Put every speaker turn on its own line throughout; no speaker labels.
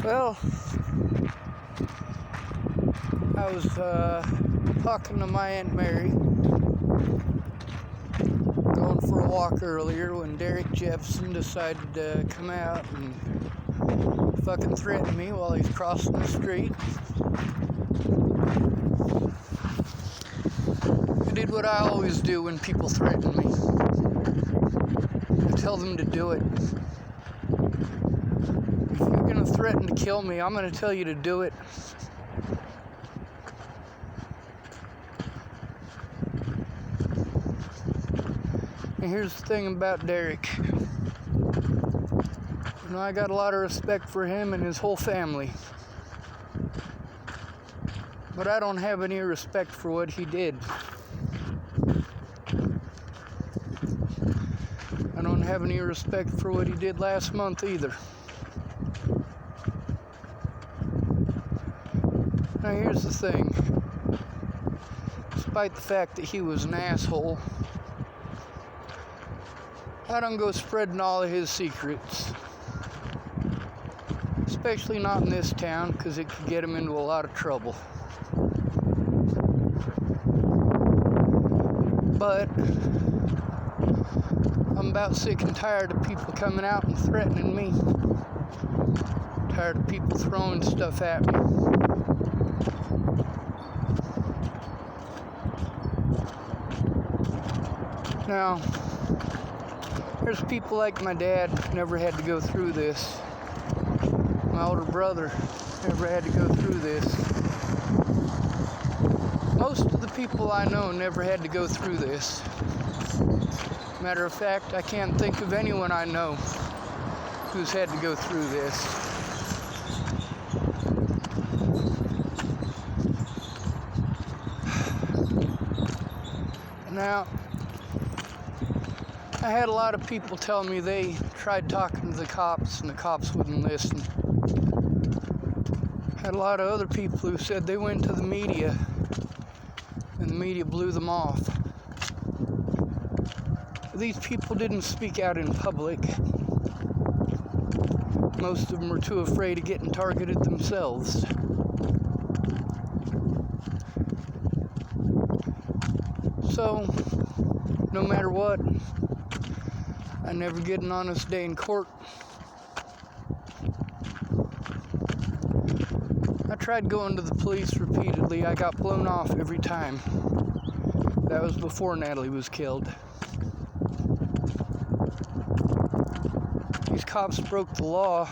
Well, I was talking to my Aunt Mary, going for a walk earlier when Darrick Jeppson decided to come out and fucking threaten me while he's crossing the street. I did what I always do when people threaten me. I tell them to do it. If you're gonna threaten to kill me, I'm gonna tell you to do it. And here's the thing about Darrick. I got a lot of respect for him and his whole family. But I don't have any respect for what he did. I don't have any respect for what he did last month either. Now here's the thing. Despite the fact that he was an asshole, I don't go spreading all of his secrets. Especially not in this town, because it could get him into a lot of trouble. But I'm about sick and tired of people coming out and threatening me. Tired of people throwing stuff at me. Now, there's people like my dad who never had to go through this. My older brother never had to go through this. Most of the people I know never had to go through this. Matter of fact, I can't think of anyone I know who's had to go through this. Now, I had a lot of people tell me they tried talking to the cops and the cops wouldn't listen. Had a lot of other people who said they went to the media and the media blew them off. These people didn't speak out in public. Most of them were too afraid of getting targeted themselves. So, no matter what, I never get an honest day in court. I tried going to the police repeatedly. I got blown off every time. That was before Natalie was killed. These cops broke the law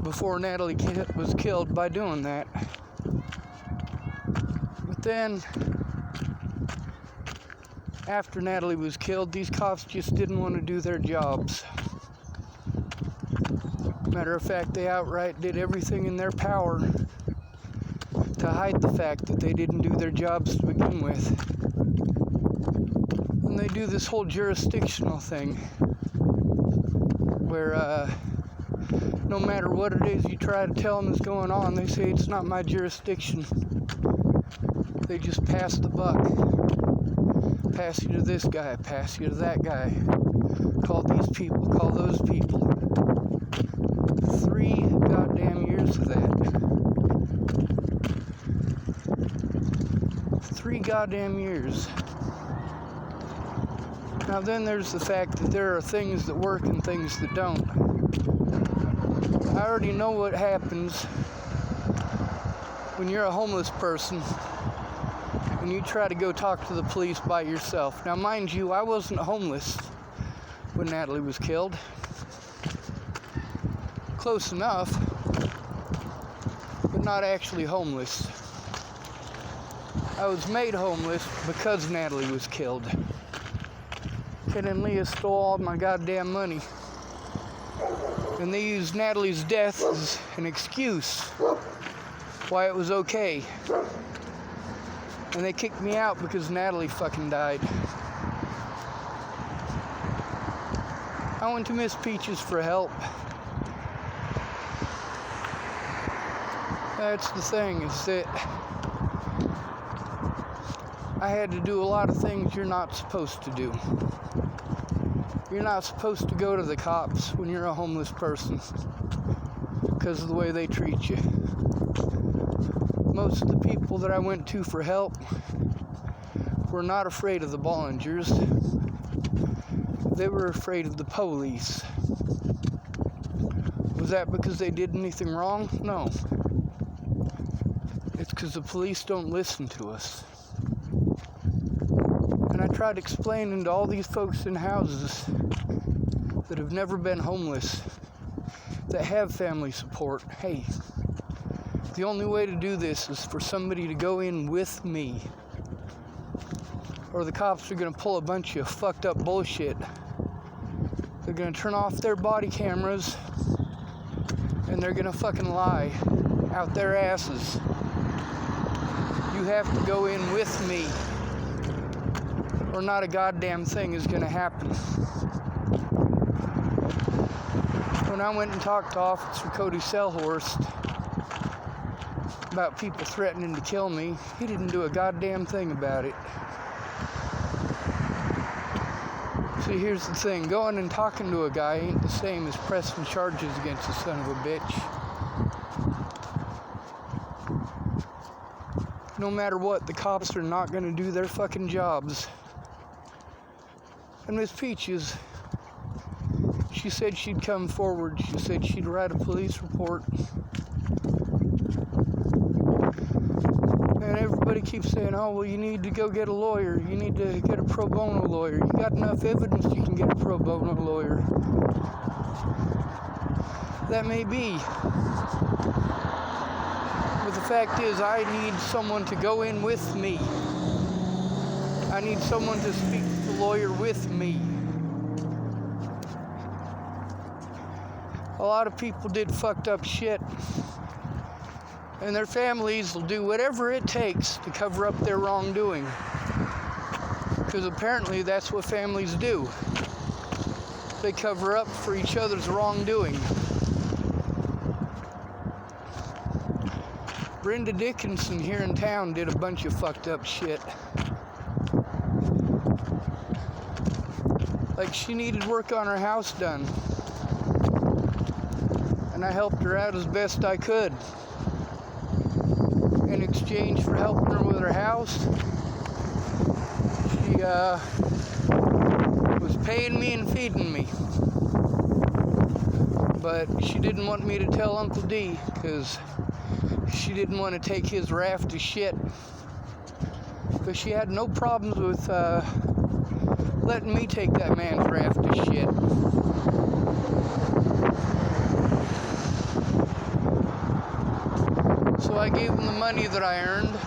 before Natalie was killed by doing that. But then, after Natalie was killed, these cops just didn't want to do their jobs. Matter of fact, they outright did everything in their power to hide the fact that they didn't do their jobs to begin with. And they do this whole jurisdictional thing where no matter what it is you try to tell them is going on, they say it's not my jurisdiction. They just pass the buck. Pass you to this guy, pass you to that guy. Call these people, call those people. 3 goddamn years of that. 3 goddamn years. Now then there's the fact that there are things that work and things that don't. I already know what happens when you're a homeless person and you try to go talk to the police by yourself. Now mind you, I wasn't homeless when Natalie was killed. Close enough, but not actually homeless. I was made homeless because Natalie was killed. Ken and Leah stole all my goddamn money. And they used Natalie's death as an excuse why it was okay. And they kicked me out because Natalie fucking died. I went to Miss Peaches for help. That's the thing, is that I had to do a lot of things you're not supposed to do. You're not supposed to go to the cops when you're a homeless person because of the way they treat you. Most of the people that I went to for help were not afraid of the Bollingers. They were afraid of the police. Was that because they did anything wrong? No. It's because the police don't listen to us. And I tried explaining to all these folks in houses that have never been homeless, that have family support, hey, the only way to do this is for somebody to go in with me, or the cops are going to pull a bunch of fucked up bullshit. They're going to turn off their body cameras and they're going to fucking lie out their asses. You have to go in with me, or not a goddamn thing is going to happen. When I went and talked to Officer Cody Selhorst about people threatening to kill me, he didn't do a goddamn thing about it. See, here's the thing. Going and talking to a guy ain't the same as pressing charges against the son of a bitch. No matter what, the cops are not going to do their fucking jobs. And Miss Peaches, she said she'd come forward. She said she'd write a police report. And everybody keeps saying, oh, well, you need to go get a lawyer. You need to get a pro bono lawyer. You got enough evidence you can get a pro bono lawyer. That may be. But the fact is, I need someone to go in with me. I need someone to speak to the lawyer with me. A lot of people did fucked up shit, and their families will do whatever it takes to cover up their wrongdoing. Because apparently that's what families do. They cover up for each other's wrongdoing. Brenda Dickinson here in town did a bunch of fucked up shit. Like, she needed work on her house done, and I helped her out as best I could. In exchange for helping her with her house, she was paying me and feeding me. But she didn't want me to tell Uncle D, because she didn't want to take his raft of shit. But she had no problems with letting me take that man's raft of shit. So I gave him the money that I earned,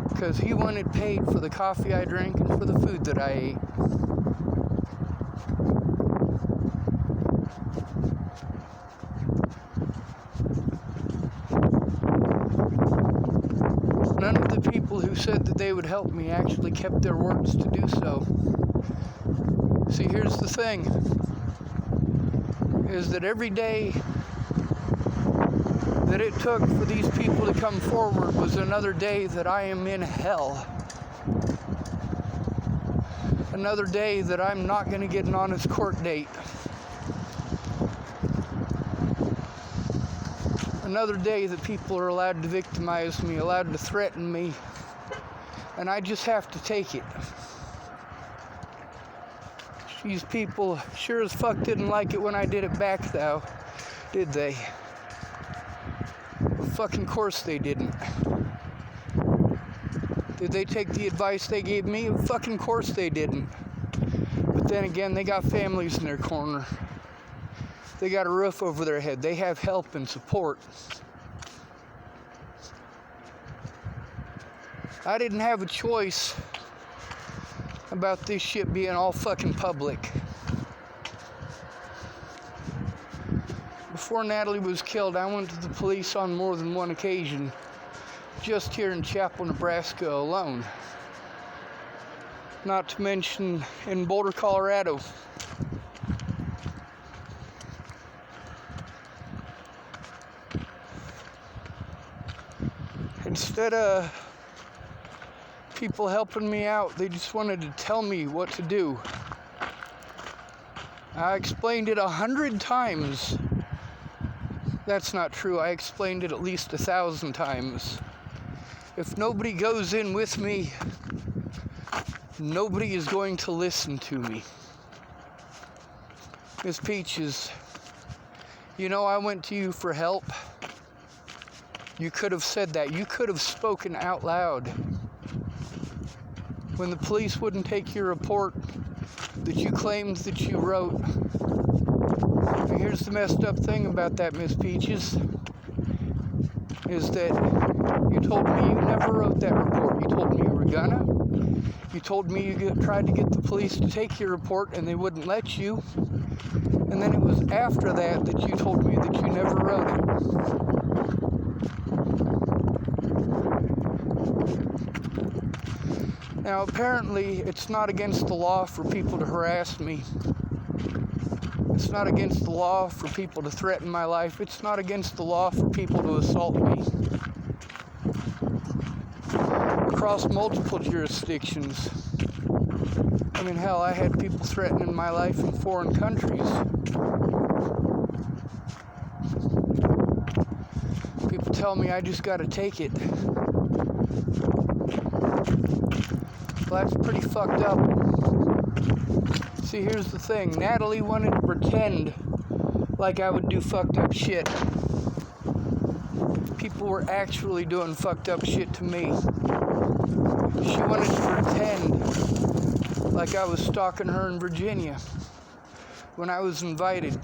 because he wanted paid for the coffee I drank and for the food that I ate. None of the people who said that they would help me actually kept their words to do so. See, here's the thing, is that every day that it took for these people to come forward was another day that I am in hell. Another day that I'm not going to get an honest court date. Another day that people are allowed to victimize me, allowed to threaten me, and I just have to take it. These people sure as fuck didn't like it when I did it back, though, did they? Well, fucking course they didn't. Did they take the advice they gave me? Fucking course they didn't. But then again, they got families in their corner. They got a roof over their head. They have help and support. I didn't have a choice about this shit being all fucking public. Before Natalie was killed, I went to the police on more than one occasion, just here in Chapel, Nebraska alone. Not to mention in Boulder, Colorado. Instead of people helping me out, they just wanted to tell me what to do. I explained it 100 times. That's not true. I explained it at least 1,000 times. If nobody goes in with me, nobody is going to listen to me. Miss Peaches, you know I went to you for help. You could have said that. You could have spoken out loud. When the police wouldn't take your report that you claimed that you wrote. And here's the messed up thing about that, Miss Peaches, is that you told me you never wrote that report. You told me you were gonna. You told me you tried to get the police to take your report and they wouldn't let you. And then it was after that that you told me that you never wrote it. Now, apparently, it's not against the law for people to harass me. It's not against the law for people to threaten my life. It's not against the law for people to assault me. Across multiple jurisdictions. I mean, hell, I had people threatening my life in foreign countries. People tell me I just gotta take it. Well, that's pretty fucked up. See, here's the thing. Natalie wanted to pretend like I would do fucked up shit. People were actually doing fucked up shit to me. She wanted to pretend like I was stalking her in Virginia when I was invited.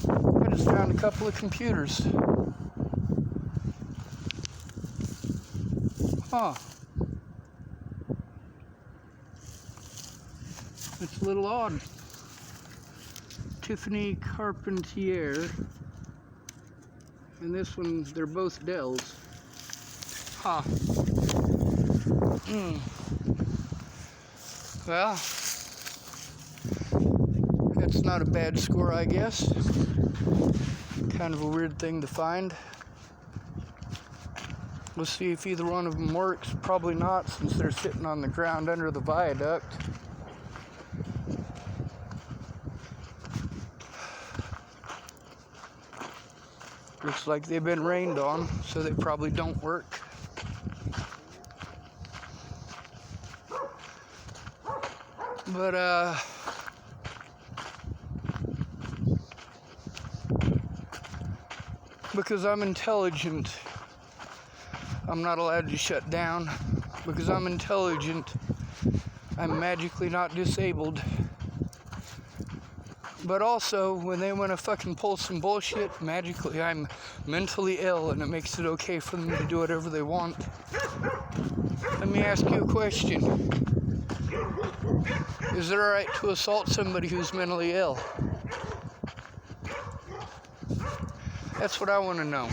I just found a couple of computers. Huh. It's a little odd. Tiffany Carpentier. And this one, they're both Dells. Huh. Well, that's not a bad score, I guess. Kind of a weird thing to find. We'll see if either one of them works. Probably not, since they're sitting on the ground under the viaduct. Looks like they've been rained on, so they probably don't work. But, because I'm intelligent, I'm not allowed to shut down. Because I'm intelligent, I'm magically not disabled. But also, when they want to fucking pull some bullshit, magically I'm mentally ill, and it makes it okay for them to do whatever they want. Let me ask you a question. Is it alright to assault somebody who's mentally ill? That's what I want to know.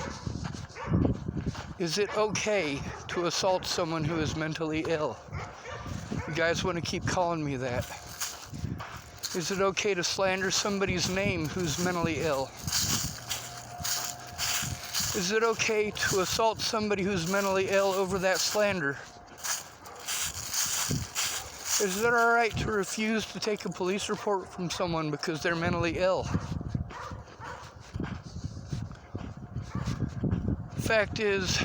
Is it okay to assault someone who is mentally ill? You guys want to keep calling me that. Is it okay to slander somebody's name who's mentally ill? Is it okay to assault somebody who's mentally ill over that slander? Is it alright to refuse to take a police report from someone because they're mentally ill? Fact is,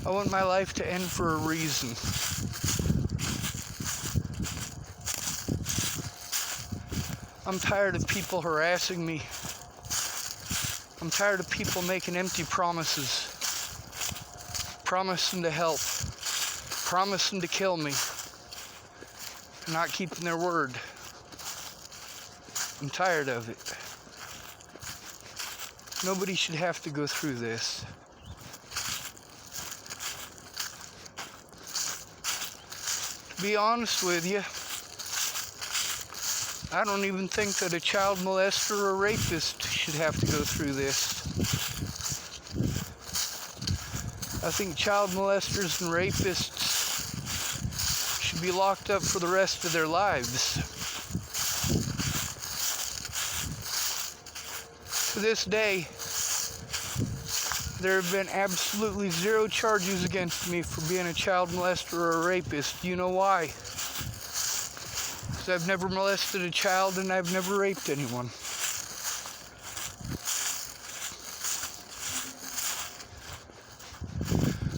I want my life to end for a reason. I'm tired of people harassing me. I'm tired of people making empty promises. Promising to help. Promising to kill me. Not keeping their word. I'm tired of it. Nobody should have to go through this. To be honest with you, I don't even think that a child molester or rapist should have to go through this. I think child molesters and rapists should be locked up for the rest of their lives. To this day, there have been absolutely zero charges against me for being a child molester or a rapist. Do you know why? because I've never molested a child and I've never raped anyone.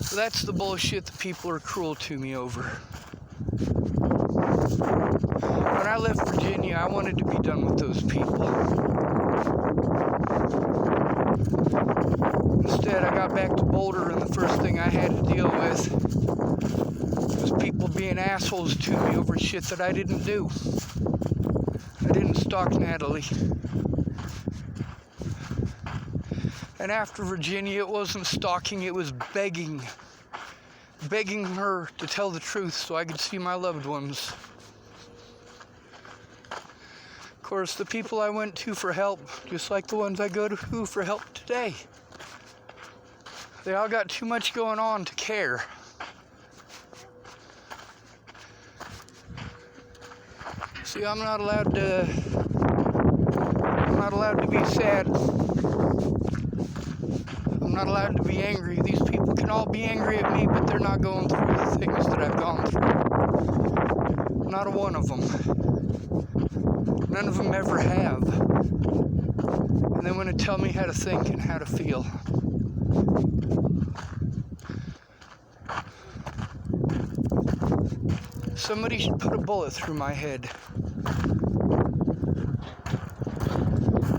So that's the bullshit that people are cruel to me over. When I left Virginia, I wanted to be done with those people. Instead, I got back to Boulder, and the first thing I had to deal with was people being assholes to me over shit that I didn't do. I didn't stalk Natalie. And after Virginia, it wasn't stalking, it was begging her to tell the truth so I could see my loved ones. Of course, the people I went to for help, just like the ones I go to for help today, they all got too much going on to care. See, I'm not allowed to be sad. I'm not allowed to be angry. These people can all be angry at me, but they're not going through the things that I've gone through. Not a one of them. None of them ever have. And they want to tell me how to think and how to feel. Somebody should put a bullet through my head.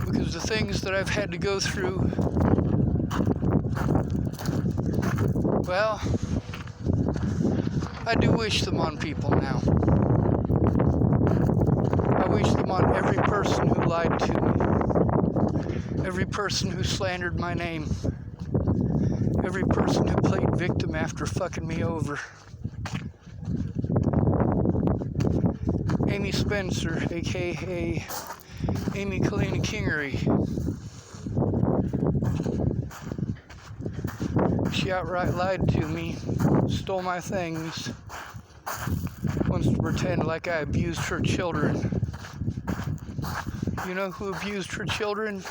Because the things that I've had to go through, well, I do wish them on people now. I wish them on every person who lied to me. Every person who slandered my name. Every person who played victim after fucking me over. Amy Spencer, aka Amy Kalina Kingery. She outright lied to me, stole my things, wants to pretend like I abused her children. You know who abused her children?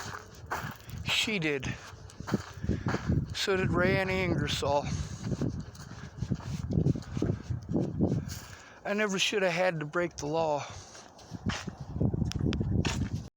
She did. So did Rayanne Ingersoll. I never should have had to break the law.